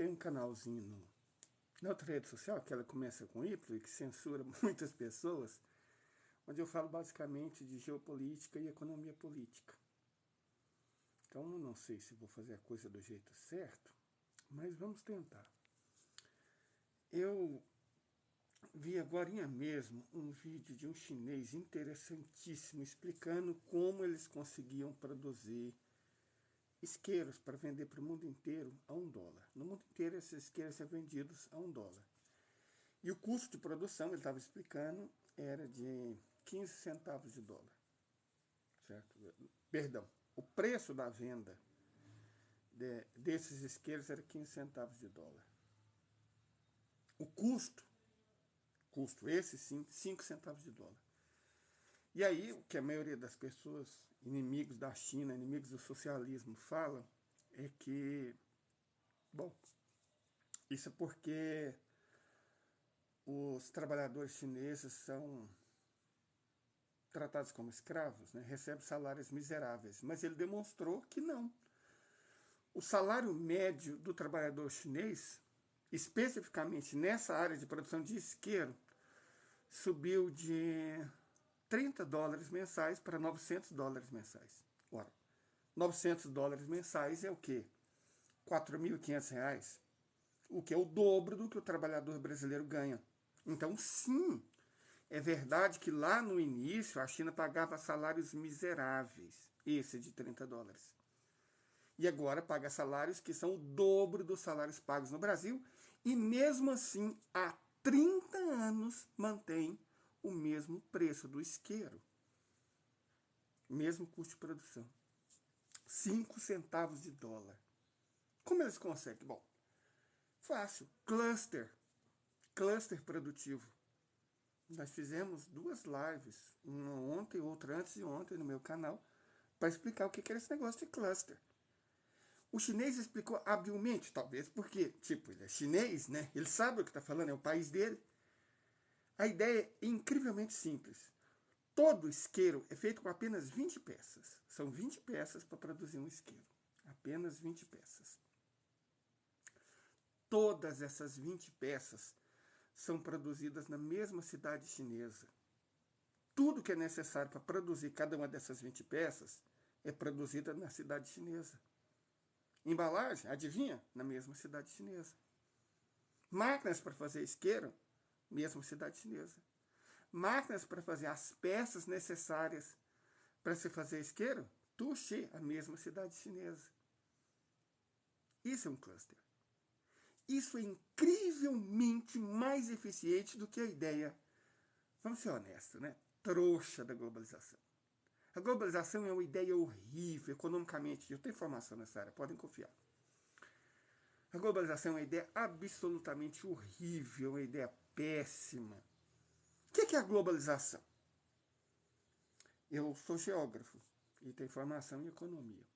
tenho um canalzinho na outra rede social, que ela começa com Y e que censura muitas pessoas, onde eu falo basicamente de geopolítica e economia política. Então, eu não sei se vou fazer a coisa do jeito certo, mas vamos tentar. Eu vi agorinha mesmo um vídeo de um chinês interessantíssimo explicando como eles conseguiam produzir isqueiros para vender para o mundo inteiro a $1. No mundo inteiro esses isqueiros são vendidos a $1. E o custo de produção, ele estava explicando, era de 15 centavos de dólar. Certo? Perdão, o preço da venda desses isqueiros era 15 centavos de dólar. O custo, esse sim, 5 centavos de dólar. E aí, o que a maioria das pessoas, inimigos da China, inimigos do socialismo, falam, é que, bom, isso é porque os trabalhadores chineses são tratados como escravos, né? Recebem salários miseráveis. Mas ele demonstrou que não. O salário médio do trabalhador chinês, especificamente nessa área de produção de isqueiro, subiu de $30 mensais para $900 mensais. Ora, $900 mensais é o quê? R$ 4.500, o que é o dobro do que o trabalhador brasileiro ganha. Então, sim, é verdade que lá no início a China pagava salários miseráveis, esse de $30. E agora paga salários que são o dobro dos salários pagos no Brasil, e mesmo assim, há 30 anos mantém o mesmo preço do isqueiro. Mesmo custo de produção. 5 centavos de dólar. Como eles conseguem? Bom, fácil. Cluster produtivo. Nós fizemos 2 lives, uma ontem e outra antes de ontem no meu canal, para explicar o que era esse negócio de cluster. O chinês explicou habilmente, talvez porque, ele é chinês, né? Ele sabe o que está falando, é o país dele. A ideia é incrivelmente simples. Todo isqueiro é feito com apenas 20 peças. São 20 peças para produzir um isqueiro. Apenas 20 peças. Todas essas 20 peças são produzidas na mesma cidade chinesa. Tudo que é necessário para produzir cada uma dessas 20 peças é produzida na cidade chinesa. Embalagem, adivinha? Na mesma cidade chinesa. Máquinas para fazer isqueiro, mesma cidade chinesa. Máquinas para fazer as peças necessárias para se fazer isqueiro, Tuxi, a mesma cidade chinesa. Isso é um cluster. Isso é incrivelmente mais eficiente do que a ideia, vamos ser honestos, né? Trouxa da globalização. A globalização é uma ideia horrível economicamente. Eu tenho informação nessa área, podem confiar. A globalização é uma ideia absolutamente horrível, uma ideia péssima. O que é a globalização? Eu sou geógrafo e tenho formação em economia.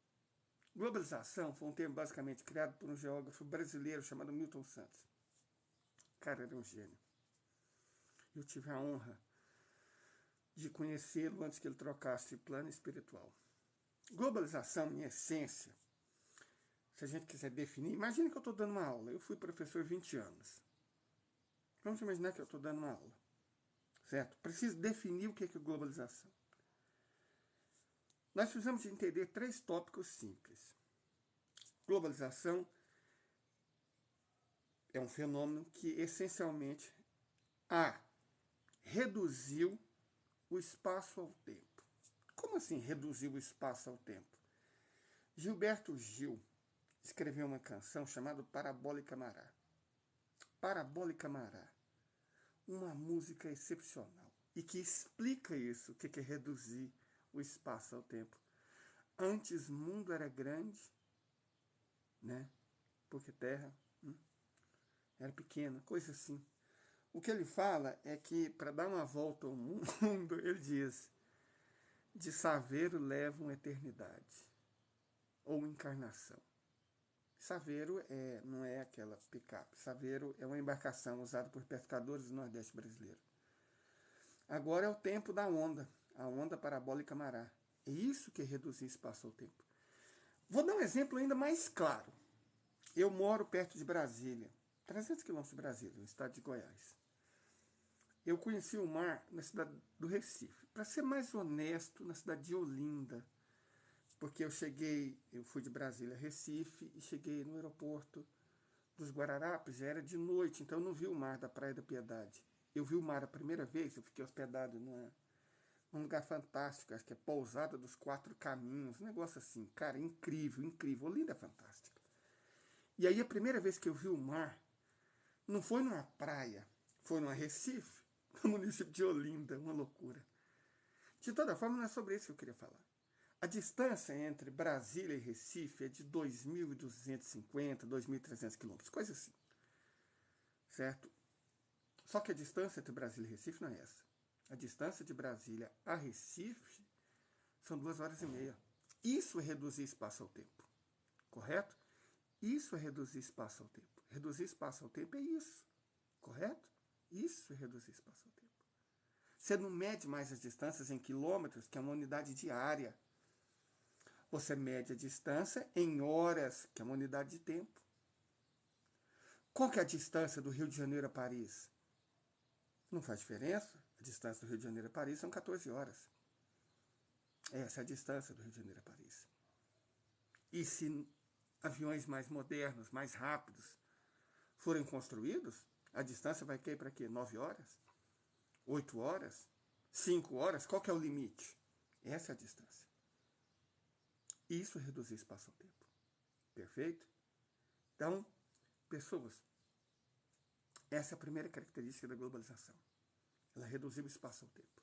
Globalização foi um termo basicamente criado por um geógrafo brasileiro chamado Milton Santos. O cara era um gênio. Eu tive a honra de conhecê-lo antes que ele trocasse de plano espiritual. Globalização, em essência, se a gente quiser definir, imagine que eu estou dando uma aula. Eu fui professor 20 anos. Vamos imaginar que eu estou dando uma aula. Certo? Preciso definir o que é globalização. Nós precisamos entender 3 tópicos simples. Globalização é um fenômeno que, essencialmente, reduziu o espaço ao tempo. Como assim reduziu o espaço ao tempo? Gilberto Gil escreveu uma canção chamada Parabólica Mará. Parabólica Mará. Uma música excepcional. E que explica isso, o que é reduzir o espaço ao tempo. Antes mundo era grande, né? Porque terra era pequena, coisa assim. O que ele fala é que para dar uma volta ao mundo, ele diz: de Saveiro leva uma eternidade, ou encarnação. Saveiro não é aquela picape. Saveiro é uma embarcação usada por pescadores do Nordeste brasileiro. Agora é o tempo da onda, a onda parabólica Mará. É isso que é reduzir espaço ao tempo. Vou dar um exemplo ainda mais claro. Eu moro perto de Brasília, 300 quilômetros de Brasília, no estado de Goiás. Eu conheci o mar na cidade do Recife. Para ser mais honesto, na cidade de Olinda. Porque eu fui de Brasília a Recife e cheguei no aeroporto dos Guararapes, já era de noite, então eu não vi o mar da Praia da Piedade. Eu vi o mar a primeira vez, eu fiquei hospedado num lugar fantástico, acho que é Pousada dos Quatro Caminhos, um negócio assim, cara, incrível, incrível. Olinda é fantástica. E aí a primeira vez que eu vi o mar, não foi numa praia, foi numa Recife, no município de Olinda, uma loucura. De toda forma, não é sobre isso que eu queria falar. A distância entre Brasília e Recife é de 2.250, 2.300 quilômetros, coisa assim, certo? Só que a distância entre Brasília e Recife não é essa. A distância de Brasília a Recife são 2 horas e meia. Isso é reduzir espaço ao tempo, correto? Isso é reduzir espaço ao tempo. Reduzir espaço ao tempo é isso, correto? Isso é reduzir espaço ao tempo. Você não mede mais as distâncias em quilômetros, que é uma unidade diária. Você mede a distância em horas, que é uma unidade de tempo. Qual que é a distância do Rio de Janeiro a Paris? Não faz diferença. A distância do Rio de Janeiro a Paris são 14 horas. Essa é a distância do Rio de Janeiro a Paris. E se aviões mais modernos, mais rápidos, forem construídos, a distância vai cair para quê? 9 horas? 8 horas? 5 horas? Qual que é o limite? Essa é a distância. Isso é reduzir espaço ao tempo. Perfeito? Então, pessoas, essa é a primeira característica da globalização. Ela reduziu o espaço ao tempo.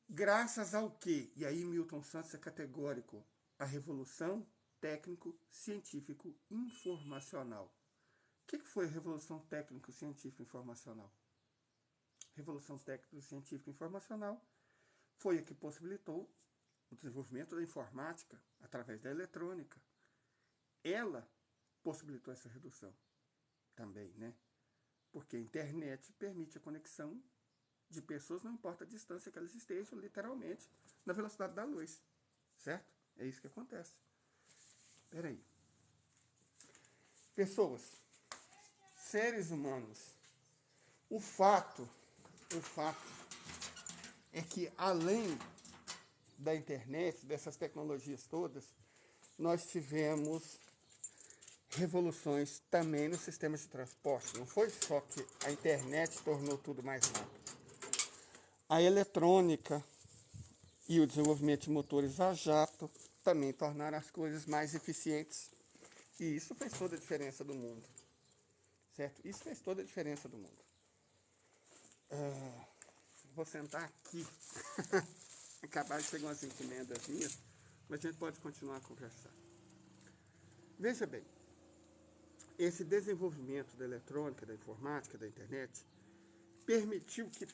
Graças ao quê? E aí Milton Santos é categórico. A revolução técnico-científico-informacional. O que foi a revolução técnico-científico-informacional? Revolução técnico-científico-informacional foi a que possibilitou o desenvolvimento da informática através da eletrônica. Ela possibilitou essa redução também, né? Porque a internet permite a conexão de pessoas, não importa a distância que elas estejam, literalmente, na velocidade da luz. Certo? É isso que acontece. Espera aí. Pessoas, seres humanos, o fato é que além da internet, dessas tecnologias todas, nós tivemos revoluções também nos sistemas de transporte. Não foi só que a internet tornou tudo mais rápido. A eletrônica e o desenvolvimento de motores a jato também tornaram as coisas mais eficientes. E isso fez toda a diferença do mundo. Certo? Isso fez toda a diferença do mundo. Vou sentar aqui. Acabaram de chegar umas encomendas minhas, mas a gente pode continuar a conversar. Veja bem, esse desenvolvimento da eletrônica, da informática, da internet, permitiu que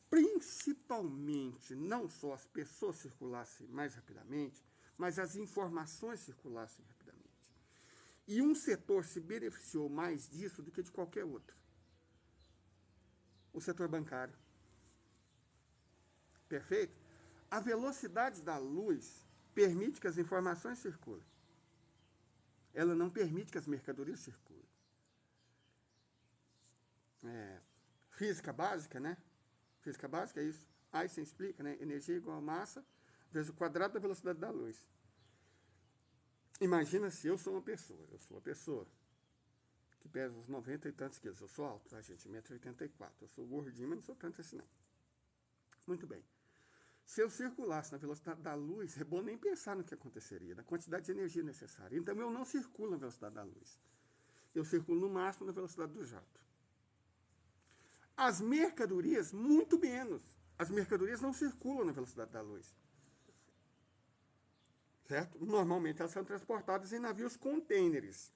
principalmente não só as pessoas circulassem mais rapidamente, mas as informações circulassem rapidamente. E um setor se beneficiou mais disso do que de qualquer outro. O setor bancário. Perfeito? A velocidade da luz permite que as informações circulem. Ela não permite que as mercadorias circulem. Física básica, né? Física básica é isso. Einstein explica, né? Energia igual a massa vezes o quadrado da velocidade da luz. Imagina se eu sou uma pessoa que pesa uns 90 e tantos quilos. Eu sou alto, tá, gente? 1,84 m. Eu sou gordinho, mas não sou tanto assim, não. Muito bem. Se eu circulasse na velocidade da luz, é bom nem pensar no que aconteceria, na quantidade de energia necessária. Então, eu não circulo na velocidade da luz. Eu circulo no máximo na velocidade do jato. As mercadorias, muito menos. As mercadorias não circulam na velocidade da luz. Certo? Normalmente, elas são transportadas em navios contêineres.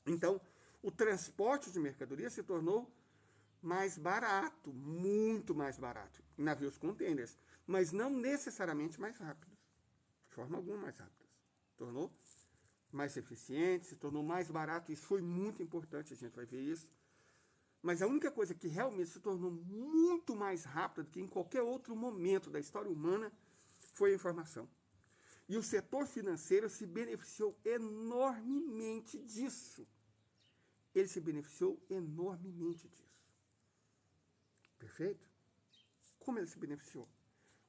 Então, o transporte de mercadorias se tornou mais barato, muito mais barato, em navios contêineres, mas não necessariamente mais rápidos, de forma alguma mais rápidos. Tornou mais eficiente, se tornou mais barato, isso foi muito importante, a gente vai ver isso. Mas a única coisa que realmente se tornou muito mais rápida do que em qualquer outro momento da história humana foi a informação. E o setor financeiro se beneficiou enormemente disso. Ele se beneficiou enormemente disso. Perfeito? Como ele se beneficiou?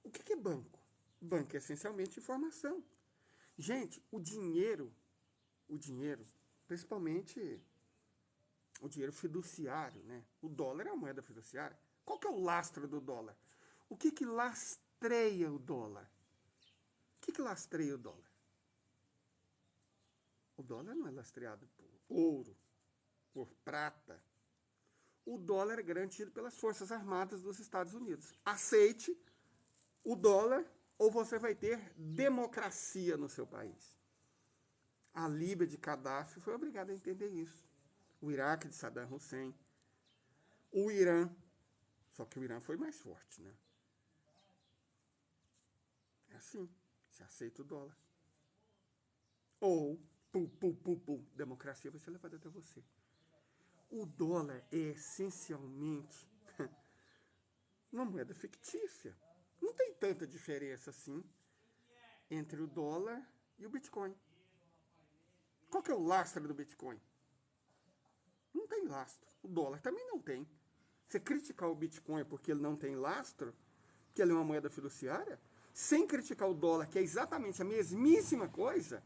O que é banco? Banco é essencialmente informação. Gente, o dinheiro, principalmente o dinheiro fiduciário, né? O dólar é uma moeda fiduciária. Qual que é o lastro do dólar? O que lastreia o dólar? O que lastreia o dólar? O dólar não é lastreado por ouro, por prata. O dólar é garantido pelas Forças Armadas dos Estados Unidos. Aceite o dólar ou você vai ter democracia no seu país. A Líbia de Gaddafi foi obrigada a entender isso. O Iraque de Saddam Hussein. O Irã. Só que o Irã foi mais forte, né? É assim. Você aceita o dólar. Ou, democracia vai ser levada até você. O dólar é essencialmente uma moeda fictícia. Não tem tanta diferença assim entre o dólar e o Bitcoin. Qual que é o lastro do Bitcoin? Não tem lastro. O dólar também não tem. Você criticar o Bitcoin porque ele não tem lastro, que ele é uma moeda fiduciária, sem criticar o dólar, que é exatamente a mesmíssima coisa,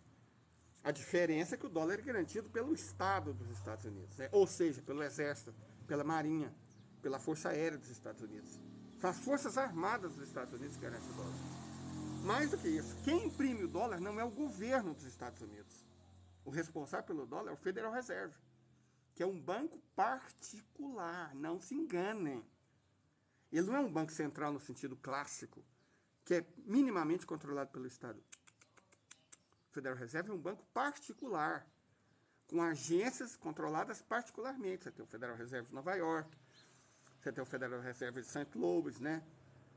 a diferença é que o dólar é garantido pelo Estado dos Estados Unidos, né? Ou seja, pelo Exército, pela Marinha, pela Força Aérea dos Estados Unidos. São as Forças Armadas dos Estados Unidos que garantem o dólar. Mais do que isso, quem imprime o dólar não é o governo dos Estados Unidos. O responsável pelo dólar é o Federal Reserve, que é um banco particular, não se enganem. Ele não é um banco central no sentido clássico, que é minimamente controlado pelo Estado. O Federal Reserve é um banco particular, com agências controladas particularmente. Você tem o Federal Reserve de Nova York, você tem o Federal Reserve de St. Louis, né?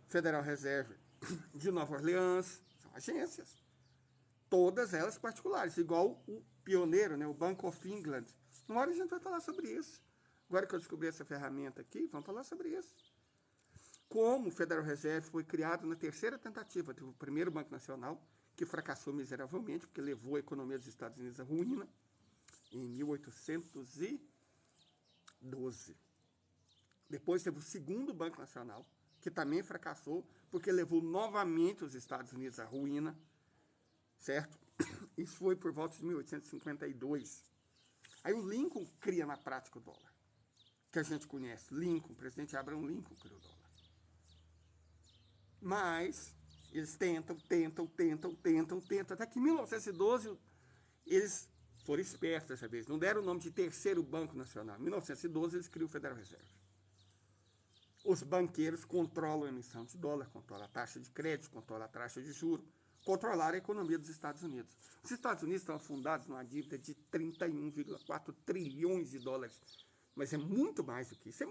Federal Reserve de Nova Orleans, são agências. Todas elas particulares, igual o pioneiro, né? O Bank of England. Uma hora a gente vai falar sobre isso. Agora que eu descobri essa ferramenta aqui, vamos falar sobre isso. Como o Federal Reserve foi criado na terceira tentativa. Teve o primeiro Banco Nacional, que fracassou miseravelmente, porque levou a economia dos Estados Unidos à ruína, em 1812. Depois teve o segundo Banco Nacional, que também fracassou, porque levou novamente os Estados Unidos à ruína, certo? Isso foi por volta de 1852. Aí o Lincoln cria na prática o dólar, que a gente conhece. Lincoln, o presidente Abraham Lincoln criou o dólar. Mas eles tentam, até que em 1912 eles foram espertos dessa vez. Não deram o nome de terceiro Banco Nacional. Em 1912 eles criam o Federal Reserve. Os banqueiros controlam a emissão de dólar, controlam a taxa de crédito, controlam a taxa de juros, controlaram a economia dos Estados Unidos. Os Estados Unidos estão afundados numa dívida de 31,4 trilhões de dólares. Mas é muito mais do que isso,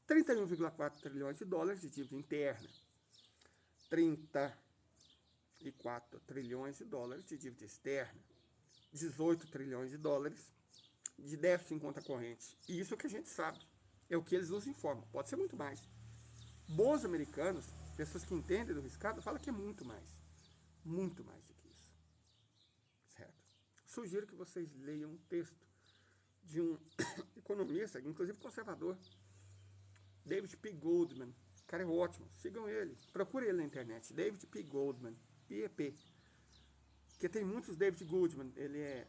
31,4 trilhões de dólares de dívida interna. 34 trilhões de dólares de dívida externa. 18 trilhões de dólares de déficit em conta corrente. E isso é o que a gente sabe. É o que eles nos informam. Pode ser muito mais. Bons americanos, pessoas que entendem do riscado, falam que é muito mais. Muito mais do que isso. Certo? Sugiro que vocês leiam um texto de um economista, inclusive conservador, David P. Goldman. O cara é ótimo. Sigam ele. Procure ele na internet. David P. Goldman. PEP. Porque tem muitos David Goldman. Ele é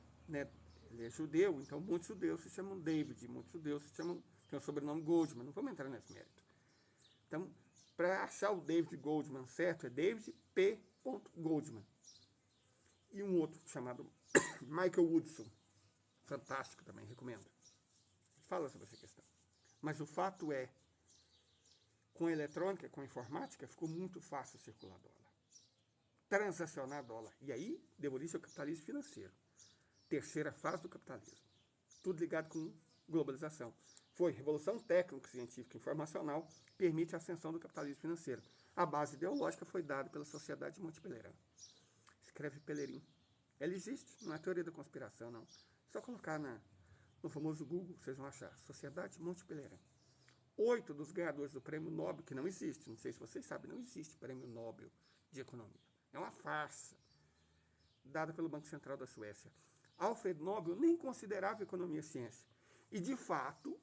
judeu, então muitos judeus se chamam David. Muitos judeus se chamam... Tem o sobrenome Goldman. Não vamos entrar nesse mérito. Então, para achar o David Goldman certo, é David P. Goldman. E um outro chamado Michael Woodson. Fantástico também, recomendo. Fala sobre essa questão. Mas o fato é, com a eletrônica, com a informática, ficou muito fácil circular dólar. Transacionar dólar. E aí, deu origem ao capitalismo financeiro. Terceira fase do capitalismo. Tudo ligado com globalização. Foi revolução técnico-científica informacional, permite a ascensão do capitalismo financeiro. A base ideológica foi dada pela Sociedade de Monte Pelerin. Escreve Pelerin. Ela existe, não é teoria da conspiração, não. Só colocar no famoso Google, vocês vão achar. Sociedade de Monte Pelerin. 8 dos ganhadores do Prêmio Nobel, que não existe, não sei se vocês sabem, não existe Prêmio Nobel de Economia. É uma farsa dada pelo Banco Central da Suécia. Alfred Nobel nem considerava economia ciência. E, de fato,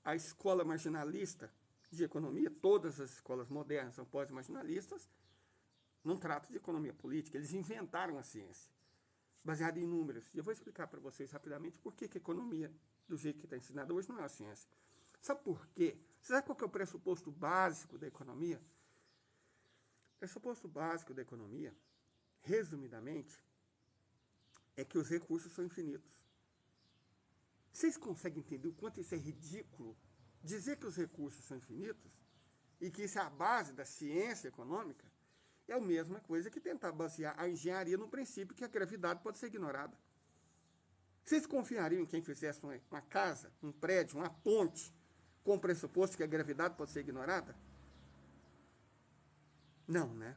a escola marginalista de economia, todas as escolas modernas são pós-marginalistas, não tratam de economia política. Eles inventaram a ciência, baseada em números. E eu vou explicar para vocês rapidamente por que a economia, do jeito que está ensinada hoje, não é uma ciência. Sabe por quê? Você sabe qual que é o pressuposto básico da economia? O pressuposto básico da economia, resumidamente, é que os recursos são infinitos. Vocês conseguem entender o quanto isso é ridículo? Dizer que os recursos são infinitos e que isso é a base da ciência econômica é a mesma coisa que tentar basear a engenharia no princípio que a gravidade pode ser ignorada. Vocês confiariam em quem fizesse uma casa, um prédio, uma ponte, com o pressuposto que a gravidade pode ser ignorada? Não, né?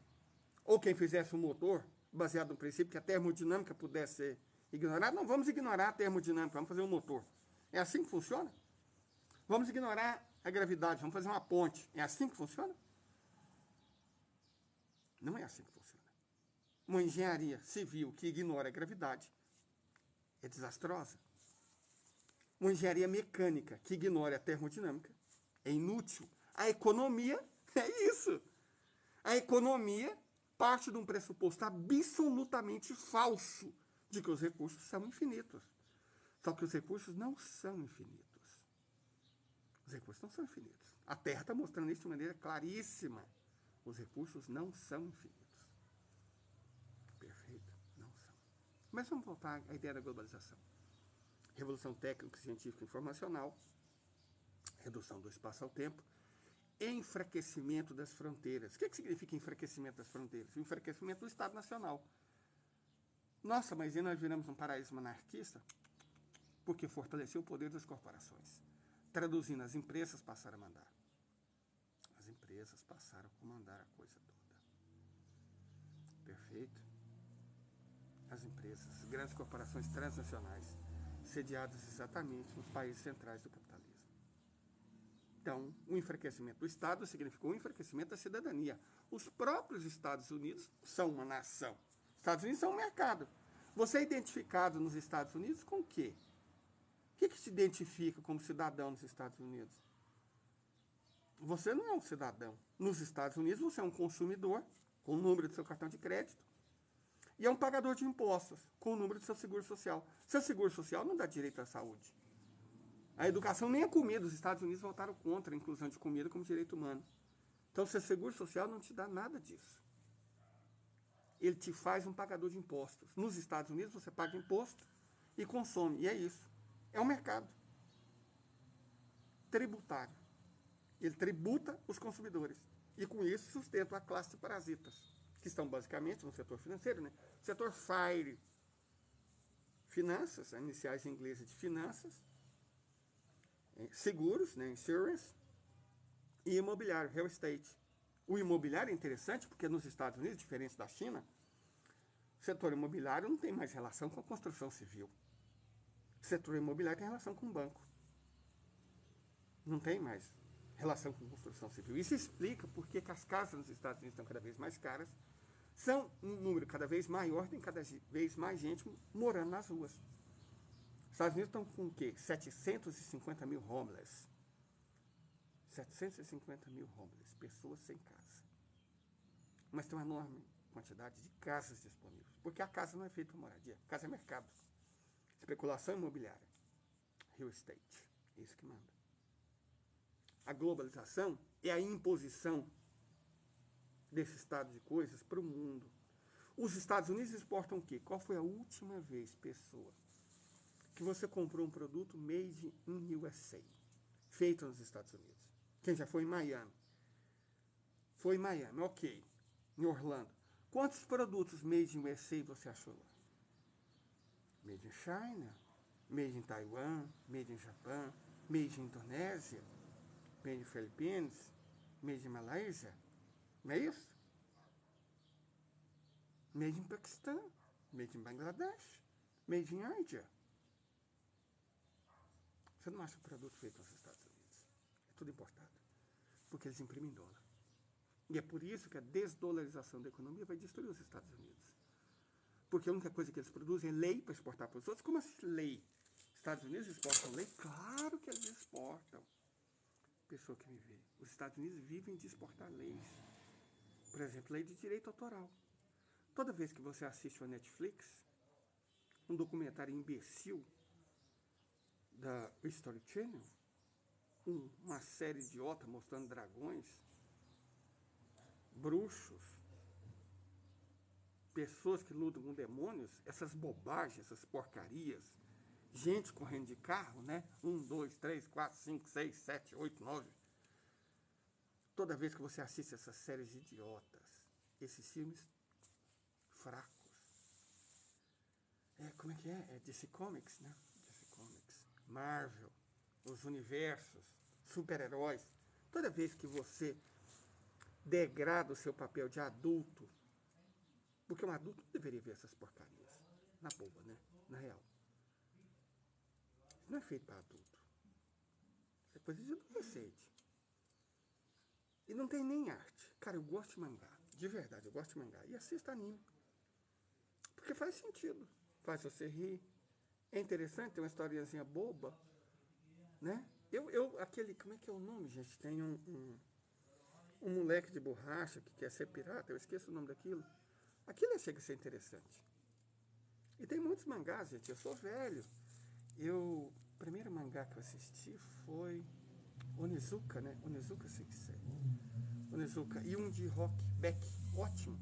Ou quem fizesse um motor, baseado no princípio que a termodinâmica pudesse ser ignorada? Não, vamos ignorar a termodinâmica, vamos fazer um motor. É assim que funciona? Vamos ignorar a gravidade, vamos fazer uma ponte. É assim que funciona? Não é assim que funciona. Uma engenharia civil que ignora a gravidade é desastrosa. Uma engenharia mecânica que ignora a termodinâmica é inútil. A economia é isso. A economia parte de um pressuposto absolutamente falso de que os recursos são infinitos. Só que os recursos não são infinitos. Os recursos não são infinitos. A Terra está mostrando isso de maneira claríssima. Os recursos não são infinitos. Perfeito? Não são. Mas vamos voltar à ideia da globalização. Revolução técnica, científica e informacional, redução do espaço ao tempo, enfraquecimento das fronteiras. O que significa enfraquecimento das fronteiras? O enfraquecimento do Estado Nacional. Nossa, mas e nós viramos um paraíso monarquista? Porque fortaleceu o poder das corporações. Traduzindo, as empresas passaram a mandar. As empresas passaram a comandar a coisa toda. Perfeito? As empresas, as grandes corporações transnacionais, sediadas exatamente nos países centrais do capitalismo. Então, o enfraquecimento do Estado significou o enfraquecimento da cidadania. Os próprios Estados Unidos são uma nação. Os Estados Unidos são um mercado. Você é identificado nos Estados Unidos com o quê? O que se identifica como cidadão nos Estados Unidos? Você não é um cidadão. Nos Estados Unidos, você é um consumidor, com o número do seu cartão de crédito, e é um pagador de impostos, com o número do seu seguro social. Seu seguro social não dá direito à saúde. A educação nem a comida. Os Estados Unidos votaram contra a inclusão de comida como direito humano. Então, seu seguro social não te dá nada disso. Ele te faz um pagador de impostos. Nos Estados Unidos, você paga imposto e consome. E é isso. É um mercado tributário. Ele tributa os consumidores. E, com isso, sustenta a classe de parasitas, que estão basicamente no setor financeiro, né? Setor FIRE. Finanças, iniciais em inglês de finanças, seguros, né, insurance, e imobiliário, real estate. O imobiliário é interessante porque nos Estados Unidos, diferente da China, o setor imobiliário não tem mais relação com a construção civil. O setor imobiliário tem relação com o banco. Não tem mais relação com construção civil. Isso explica por que as casas nos Estados Unidos estão cada vez mais caras, são um número cada vez maior, tem cada vez mais gente morando nas ruas. Os Estados Unidos estão com o quê? 750 mil homeless. 750 mil homeless, pessoas sem casa. Mas tem uma enorme quantidade de casas disponíveis. Porque a casa não é feita para moradia. A casa é mercado. Especulação imobiliária. Real estate. É isso que manda. A globalização é a imposição desse estado de coisas para o mundo. Os Estados Unidos exportam o quê? Qual foi a última vez, pessoa, que você comprou um produto made in USA, feito nos Estados Unidos? Quem já foi em Miami? Foi em Miami, ok. Em Orlando. Quantos produtos made in USA você achou lá? Made in China, made in Taiwan, made in Japão, made in Indonésia, made in Philippines, made in Malásia. Não é isso? Made in Paquistão, made in Bangladesh, made in Índia. Você não acha um produto feito nos Estados Unidos. É tudo importado. Porque eles imprimem dólar. E é por isso que a desdolarização da economia vai destruir os Estados Unidos. Porque a única coisa que eles produzem é lei para exportar para os outros. Como assim lei? Estados Unidos exportam lei? Claro que eles exportam. Pessoa que me vê. Os Estados Unidos vivem de exportar leis. Por exemplo, lei de direito autoral. Toda vez que você assiste a Netflix, um documentário imbecil da History Channel, uma série idiota mostrando dragões, bruxos, pessoas que lutam com demônios, essas bobagens, essas porcarias, gente correndo de carro, né? 1, 2, 3, 4, 5, 6, 7, 8, 9. Toda vez que você assiste essas séries idiotas, esses filmes fracos. Como é que é? É DC Comics, né? DC Comics. Marvel, os universos, super-heróis. Toda vez que você degrada o seu papel de adulto, porque um adulto não deveria ver essas porcarias. Na boa, né? Na real. Isso não é feito para adulto. Isso é coisa de adolescente. E não tem nem arte. Cara, eu gosto de mangá. De verdade, eu gosto de mangá. E assisto anime. Porque faz sentido. Faz você rir. É interessante, tem uma historiazinha boba. Né? Aquele, como é que é o nome, gente? Tem um moleque de borracha que quer ser pirata. Eu esqueço o nome daquilo. Aquilo chega a ser interessante. E tem muitos mangás, gente. Eu sou velho. O primeiro mangá que eu assisti foi Onizuka, né? Onizuka Sensei. Onizuka. E um de rock, Beck. Ótimo.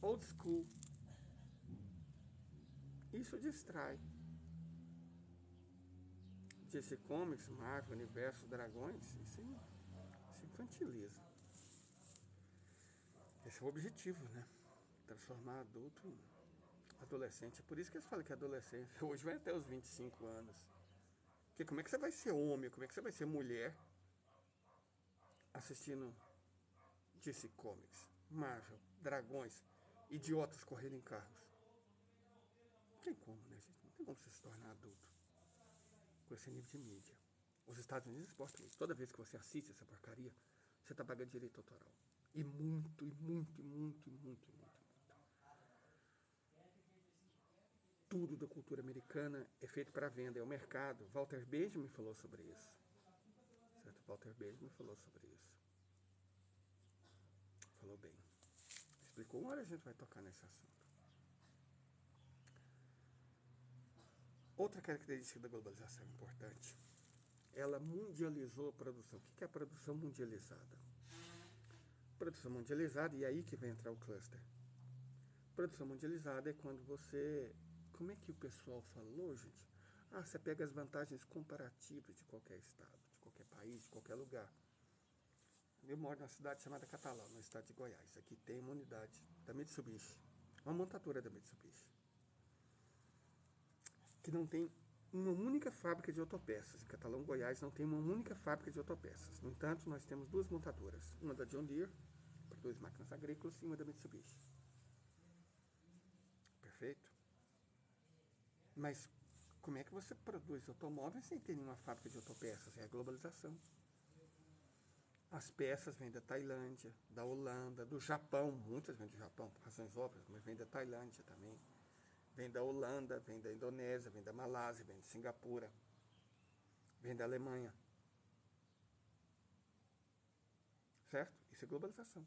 Old school. Isso distrai. DC Comics, Marvel, Universo, Dragões, isso infantiliza. Esse é o objetivo, né? Transformar adulto em adolescente. É por isso que eles falam que a adolescência hoje vai até os 25 anos. Porque como é que você vai ser homem, como é que você vai ser mulher assistindo DC Comics, Marvel, Dragões, idiotas correndo em carros? Não tem como, né, gente? Não tem como você se tornar adulto com esse nível de mídia. Os Estados Unidos exportam isso. Toda vez que você assiste essa porcaria, você está pagando direito autoral. E muito, e muito, e muito, e muito, e muito. Tudo da cultura americana é feito para venda, é o mercado. Walter Benjamin falou sobre isso. Certo? Walter Benjamin falou sobre isso. Falou bem. Explicou. Uma hora a gente vai tocar nesse assunto. Outra característica da globalização importante. Ela mundializou a produção. O que é a produção mundializada? Produção mundializada, e aí que vai entrar o cluster. Produção mundializada é quando você... Como é que o pessoal falou, gente? Você pega as vantagens comparativas de qualquer estado, de qualquer país, de qualquer lugar. Eu moro numa cidade chamada Catalão, no estado de Goiás. Aqui tem uma unidade da Mitsubishi, uma montadora da Mitsubishi, que não tem uma única fábrica de autopeças. Em Catalão, Goiás, não tem uma única fábrica de autopeças. No entanto, nós temos duas montadoras. Uma da John Deere, produz máquinas agrícolas, e uma da Mitsubishi. Perfeito? Mas como é que você produz automóveis sem ter nenhuma fábrica de autopeças? É a globalização. As peças vêm da Tailândia, da Holanda, do Japão. Muitas vêm do Japão, por razões óbvias, mas vêm da Tailândia também. Vem da Holanda, vem da Indonésia, vem da Malásia, vem de Singapura, vem da Alemanha. Certo? Isso é globalização.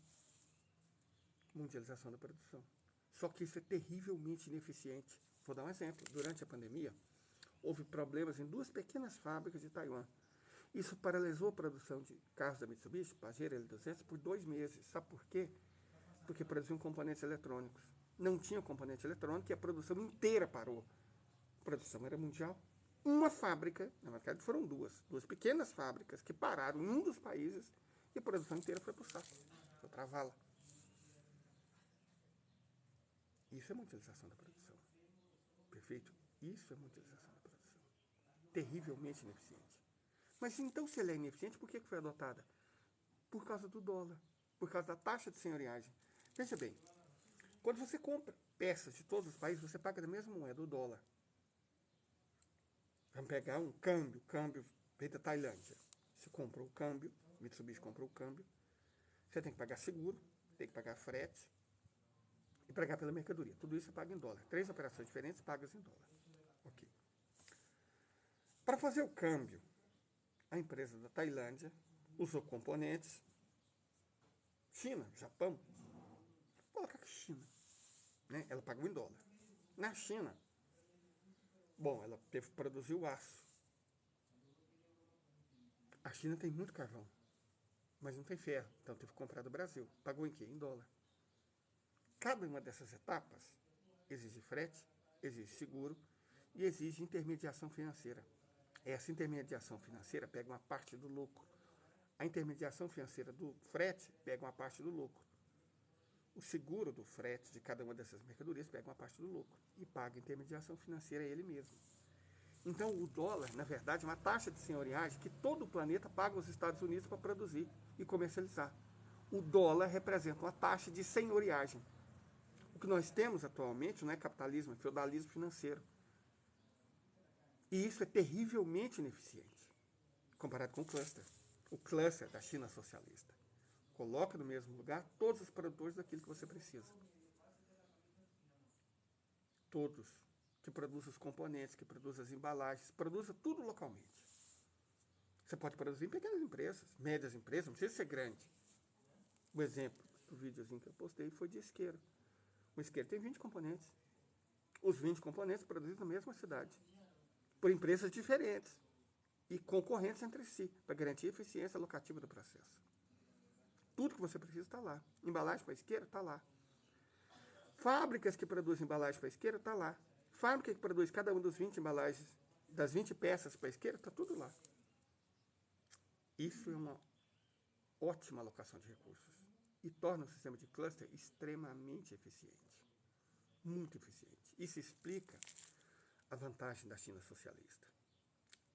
Mundialização da produção. Só que isso é terrivelmente ineficiente. Vou dar um exemplo. Durante a pandemia, houve problemas em duas pequenas fábricas de Taiwan. Isso paralisou a produção de carros da Mitsubishi, Pajero L200, por 2 meses. Sabe por quê? Porque produziam componentes eletrônicos. Não tinha componente eletrônico e a produção inteira parou. A produção era mundial. Uma fábrica, na verdade foram duas pequenas fábricas que pararam em um dos países e a produção inteira foi para o saco. Foi para a vala. Isso é mundialização da produção. Perfeito? Isso é mundialização da produção. Terrivelmente ineficiente. Mas então, se ela é ineficiente, por que foi adotada? Por causa do dólar. Por causa da taxa de senhoriagem. Veja bem, quando você compra peças de todos os países, você paga da mesma moeda, o dólar. Vamos pegar um câmbio veio da Tailândia. Você comprou o câmbio, Mitsubishi comprou o câmbio, Você tem que pagar seguro, tem que pagar frete e pagar pela mercadoria. Tudo isso você paga em dólar. 3 operações diferentes pagas em dólar. Ok. Para fazer o câmbio, a empresa da Tailândia usou componentes. China, Japão, vou colocar que China, né? Ela pagou em dólar. Na China, bom, ela teve que produzir o aço. A China tem muito carvão, mas não tem ferro, então teve que comprar do Brasil. Pagou em quê? Em dólar. Cada uma dessas etapas exige frete, exige seguro e exige intermediação financeira. Essa intermediação financeira pega uma parte do lucro. A intermediação financeira do frete pega uma parte do lucro. O seguro do frete de cada uma dessas mercadorias pega uma parte do lucro e paga a intermediação financeira a ele mesmo. Então, o dólar, na verdade, é uma taxa de senhoriagem que todo o planeta paga aos Estados Unidos para produzir e comercializar. O dólar representa uma taxa de senhoriagem. O que nós temos atualmente não é capitalismo, é feudalismo financeiro. E isso é terrivelmente ineficiente, comparado com o cluster. O cluster da China socialista. Coloca no mesmo lugar todos os produtores daquilo que você precisa. Todos. Que produzem os componentes, que produzem as embalagens, produza tudo localmente. Você pode produzir em pequenas empresas, médias empresas, não precisa ser grande. O exemplo do videozinho que eu postei foi de isqueiro. O isqueiro tem 20 componentes. Os 20 componentes produzidos na mesma cidade, por empresas diferentes e concorrentes entre si, para garantir a eficiência alocativa do processo. Tudo que você precisa está lá. Embalagem para isqueiro está lá. Fábricas que produzem embalagem para isqueiro está lá. Fábrica que produz cada uma das 20 embalagens, das 20 peças para isqueiro, está tudo lá. Isso é uma ótima alocação de recursos e torna o sistema de cluster extremamente eficiente. Muito eficiente. Isso explica a vantagem da China socialista.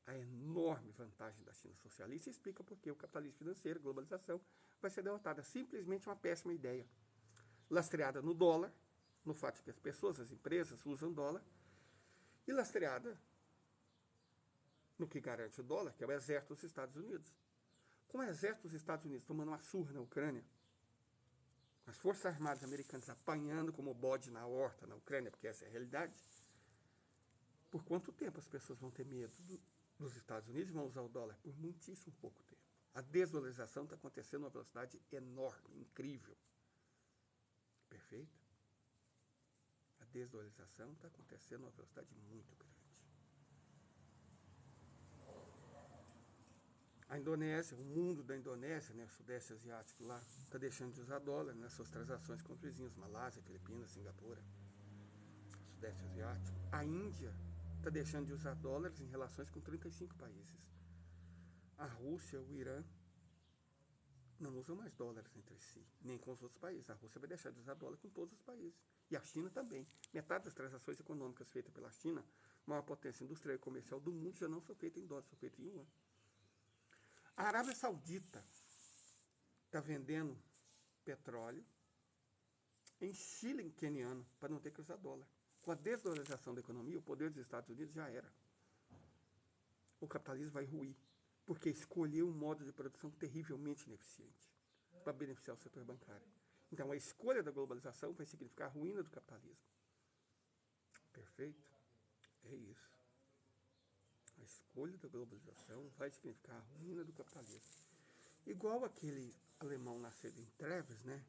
A enorme vantagem da China socialista explica por que o capitalismo financeiro, a globalização, vai ser derrotada. Simplesmente uma péssima ideia. Lastreada no dólar, no fato de que as pessoas, as empresas, usam dólar, e lastreada no que garante o dólar, que é o exército dos Estados Unidos. Com o exército dos Estados Unidos tomando uma surra na Ucrânia, com as forças armadas americanas apanhando como bode na horta na Ucrânia, porque essa é a realidade, por quanto tempo as pessoas vão ter medo dos Estados Unidos e vão usar o dólar? Por muitíssimo pouco tempo. A desdolarização está acontecendo a uma velocidade enorme, incrível. Perfeito? A desdolarização está acontecendo a uma velocidade muito grande. A Indonésia, o mundo da Indonésia, né, o Sudeste Asiático lá, está deixando de usar dólar nas suas transações com os vizinhos, Malásia, Filipinas, Singapura, Sudeste Asiático. A Índia está deixando de usar dólares em relações com 35 países. A Rússia, o Irã, não usam mais dólares entre si, nem com os outros países. A Rússia vai deixar de usar dólar com todos os países. E a China também. Metade das transações econômicas feitas pela China, maior potência industrial e comercial do mundo, já não são feitas em dólar, são feitas em yuan. A Arábia Saudita está vendendo petróleo em shilling queniano para não ter que usar dólar. Com a desdolarização da economia, o poder dos Estados Unidos já era. O capitalismo vai ruir, porque escolheu um modo de produção terrivelmente ineficiente para beneficiar o setor bancário. Então, a escolha da globalização vai significar a ruína do capitalismo. Perfeito? É isso. A escolha da globalização vai significar a ruína do capitalismo. Igual aquele alemão nascido em Treves, né?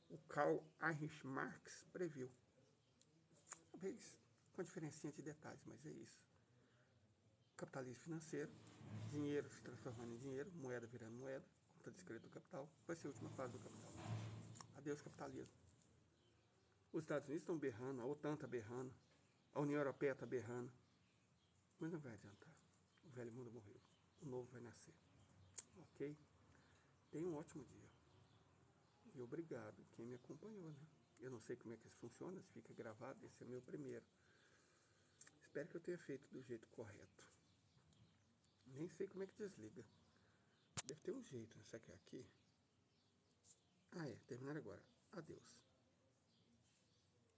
O Karl Heinrich Marx previu. Talvez com diferencinha de detalhes, mas é isso. Capitalismo financeiro, dinheiro se transformando em dinheiro, moeda virando moeda, como está descrito no Capital, vai ser a última fase do Capital. Adeus, capitalismo. Os Estados Unidos estão berrando, a OTAN está berrando, a União Europeia está berrando, mas não vai adiantar. O velho mundo morreu, o novo vai nascer. Ok? Tenha um ótimo dia. E obrigado quem me acompanhou, né? Eu não sei como é que isso funciona, se fica gravado, esse é meu primeiro. Espero que eu tenha feito do jeito correto. Nem sei como é que desliga. Deve ter um jeito, né? Será que é aqui? Ah, é. Terminar agora. Adeus.